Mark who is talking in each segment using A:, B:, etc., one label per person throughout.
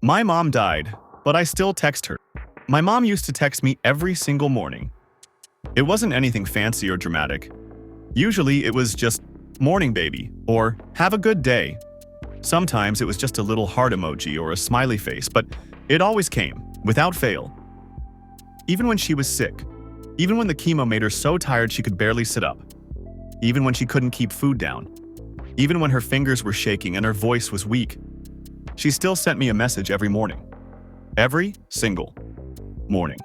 A: My mom died, but I still text her. My mom used to text me every single morning. It wasn't anything fancy or dramatic. Usually it was just, "Morning, baby," or "Have a good day." Sometimes it was just a little heart emoji or a smiley face, but it always came, without fail. Even when she was sick. Even when the chemo made her so tired she could barely sit up. Even when she couldn't keep food down. Even when her fingers were shaking and her voice was weak. She still sent me a message every morning. Every single morning.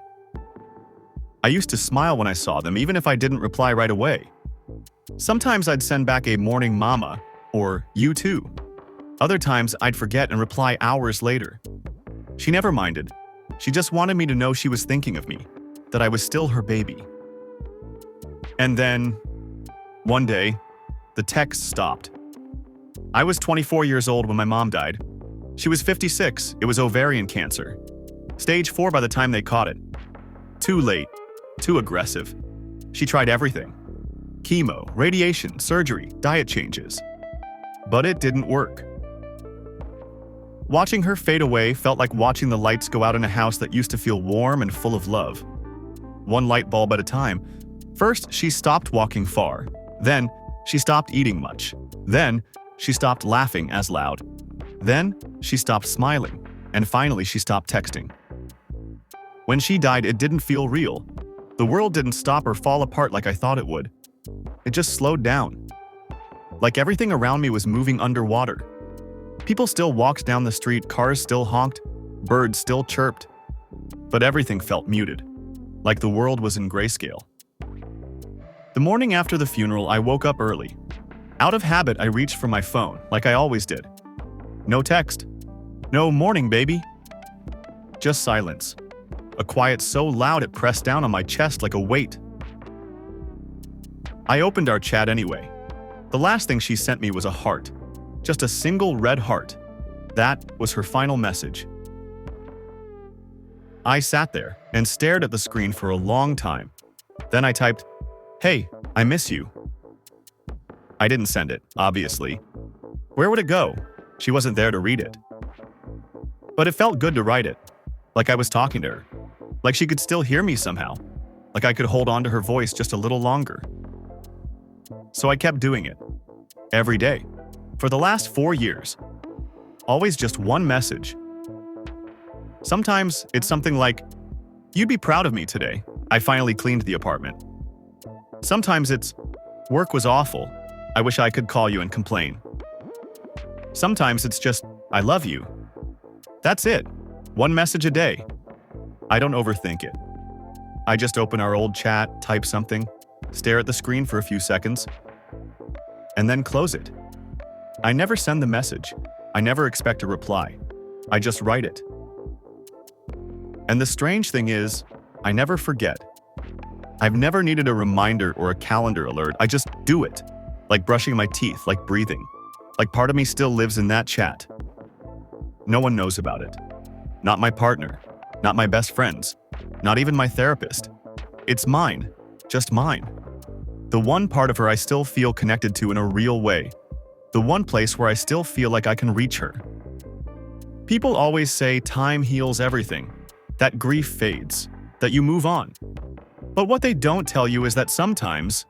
A: I used to smile when I saw them, even if I didn't reply right away. Sometimes I'd send back a "morning mama" or "you too." Other times I'd forget and reply hours later. She never minded. She just wanted me to know she was thinking of me, that I was still her baby. And then, one day, the texts stopped. I was 24 years old when my mom died. She was 56. It was ovarian cancer. Stage 4 by the time they caught it. Too late. Too aggressive. She tried everything. Chemo, radiation, surgery, diet changes. But it didn't work. Watching her fade away felt like watching the lights go out in a house that used to feel warm and full of love. One light bulb at a time. First, she stopped walking far. Then, she stopped eating much. Then, she stopped laughing as loud. Then, she stopped smiling. And finally, she stopped texting. When she died, it didn't feel real. The world didn't stop or fall apart like I thought it would. It just slowed down. Like everything around me was moving underwater. People still walked down the street, cars still honked, birds still chirped. But everything felt muted, like the world was in grayscale. The morning after the funeral, I woke up early. Out of habit, I reached for my phone, like I always did. No text. No "morning, baby." Just silence. A quiet so loud it pressed down on my chest like a weight. I opened our chat anyway. The last thing she sent me was a heart. Just a single red heart. That was her final message. I sat there and stared at the screen for a long time. Then I typed, "Hey, I miss you." I didn't send it, obviously. Where would it go? She wasn't there to read it. But it felt good to write it. Like I was talking to her. Like she could still hear me somehow. Like I could hold on to her voice just a little longer. So I kept doing it. Every day. For the last 4 years. Always just one message. Sometimes it's something like, "You'd be proud of me today. I finally cleaned the apartment." Sometimes it's, "Work was awful. I wish I could call you and complain." Sometimes it's just, "I love you." That's it. One message a day. I don't overthink it. I just open our old chat, type something, stare at the screen for a few seconds, and then close it. I never send the message. I never expect a reply. I just write it. And the strange thing is, I never forget. I've never needed a reminder or a calendar alert. I just do it. Like brushing my teeth, like breathing. Like part of me still lives in that chat. No one knows about it. Not my partner. Not my best friends. Not even my therapist. It's mine. Just mine. The one part of her I still feel connected to in a real way. The one place where I still feel like I can reach her. People always say time heals everything. That grief fades. That you move on. But what they don't tell you is that sometimes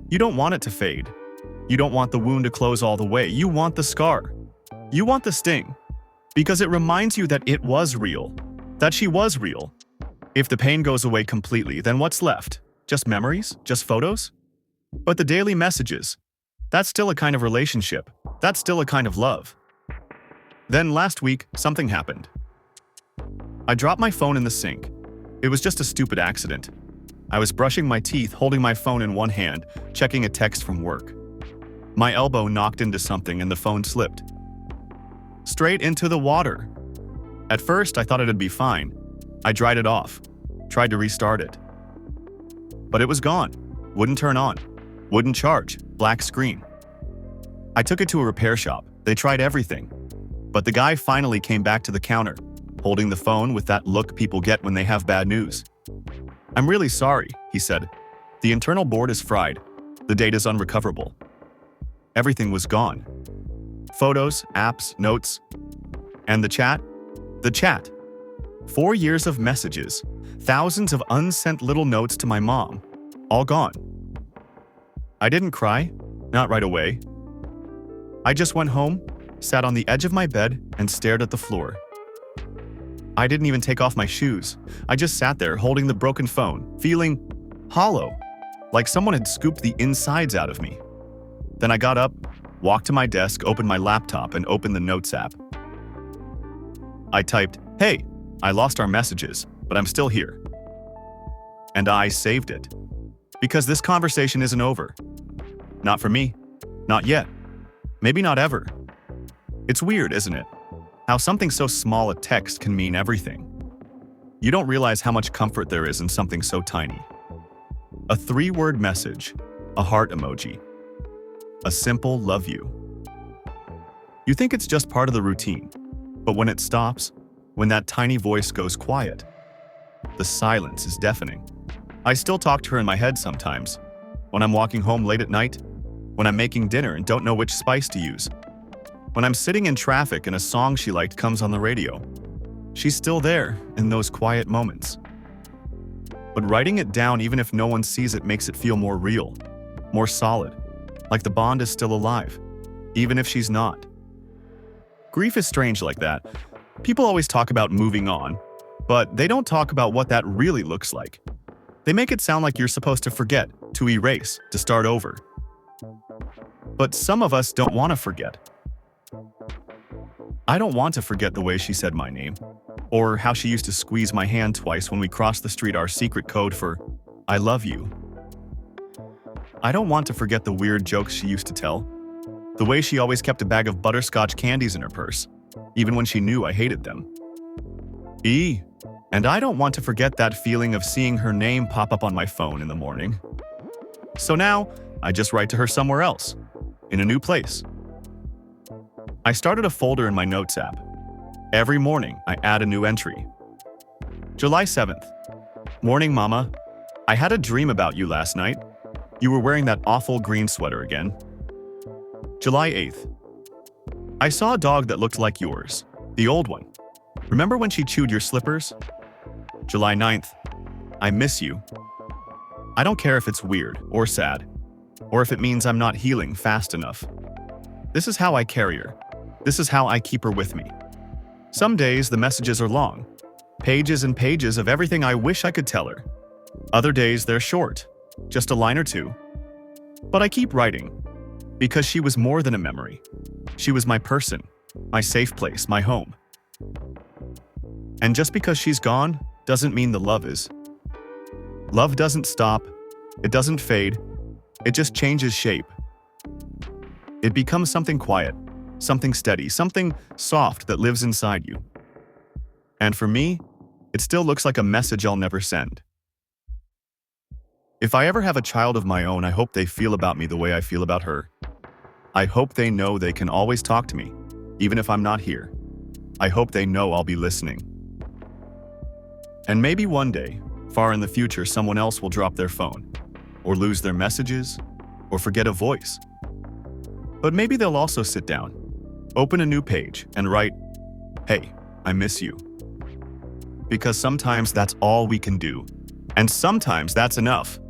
A: you don't want it to fade. You don't want the wound to close all the way. You want the scar. You want the sting. Because it reminds you that it was real. That she was real. If the pain goes away completely, then what's left? Just memories? Just photos? But the daily messages, that's still a kind of relationship. That's still a kind of love. Then last week, something happened. I dropped my phone in the sink. It was just a stupid accident. I was brushing my teeth, holding my phone in one hand, checking a text from work. My elbow knocked into something and the phone slipped. Straight into the water. At first, I thought it'd be fine. I dried it off. Tried to restart it. But it was gone. Wouldn't turn on. Wouldn't charge. Black screen. I took it to a repair shop. They tried everything. But the guy finally came back to the counter, holding the phone with that look people get when they have bad news. "I'm really sorry," he said. "The internal board is fried. The data's unrecoverable." Everything was gone. Photos, apps, notes. And the chat? The chat. 4 years of messages, thousands of unsent little notes to my mom, all gone. I didn't cry, not right away. I just went home, sat on the edge of my bed, and stared at the floor. I didn't even take off my shoes. I just sat there holding the broken phone, feeling hollow, like someone had scooped the insides out of me. Then I got up, walked to my desk, opened my laptop, and opened the Notes app. I typed, "Hey, I lost our messages, but I'm still here." And I saved it. Because this conversation isn't over. Not for me. Not yet. Maybe not ever. It's weird, isn't it? How something so small, a text, can mean everything. You don't realize how much comfort there is in something so tiny. A 3-word message, a heart emoji, a simple love you. You think it's just part of the routine, but when it stops, when that tiny voice goes quiet, the silence is deafening. I still talk to her in my head sometimes, when I'm walking home late at night, when I'm making dinner and don't know which spice to use, when I'm sitting in traffic and a song she liked comes on the radio. She's still there in those quiet moments. But writing it down, even if no one sees it, makes it feel more real, more solid, like the bond is still alive, even if she's not. Grief is strange like that. People always talk about moving on, but they don't talk about what that really looks like. They make it sound like you're supposed to forget, to erase, to start over. But some of us don't want to forget. I don't want to forget the way she said my name, or how she used to squeeze my hand twice when we crossed the street, our secret code for "I love you." I don't want to forget the weird jokes she used to tell, the way she always kept a bag of butterscotch candies in her purse, even when she knew I hated them. And I don't want to forget that feeling of seeing her name pop up on my phone in the morning. So now, I just write to her somewhere else, in a new place. I started a folder in my Notes app. Every morning, I add a new entry. July 7th. Morning, Mama. I had a dream about you last night. You were wearing that awful green sweater again. July 8th. I saw a dog that looked like yours, the old one. Remember when she chewed your slippers? July 9th. I miss you. I don't care if it's weird or sad, or if it means I'm not healing fast enough. This is how I carry her. This is how I keep her with me. Some days the messages are long, pages and pages of everything I wish I could tell her. Other days they're short, just a line or two. But I keep writing, because she was more than a memory. She was my person, my safe place, my home. And just because she's gone doesn't mean the love is. Love doesn't stop, it doesn't fade, it just changes shape. It becomes something quiet, something steady, something soft that lives inside you. And for me, it still looks like a message I'll never send. If I ever have a child of my own, I hope they feel about me the way I feel about her. I hope they know they can always talk to me, even if I'm not here. I hope they know I'll be listening. And maybe one day, far in the future, someone else will drop their phone, or lose their messages, or forget a voice. But maybe they'll also sit down, open a new page, and write, "Hey, I miss you." Because sometimes that's all we can do, and sometimes that's enough.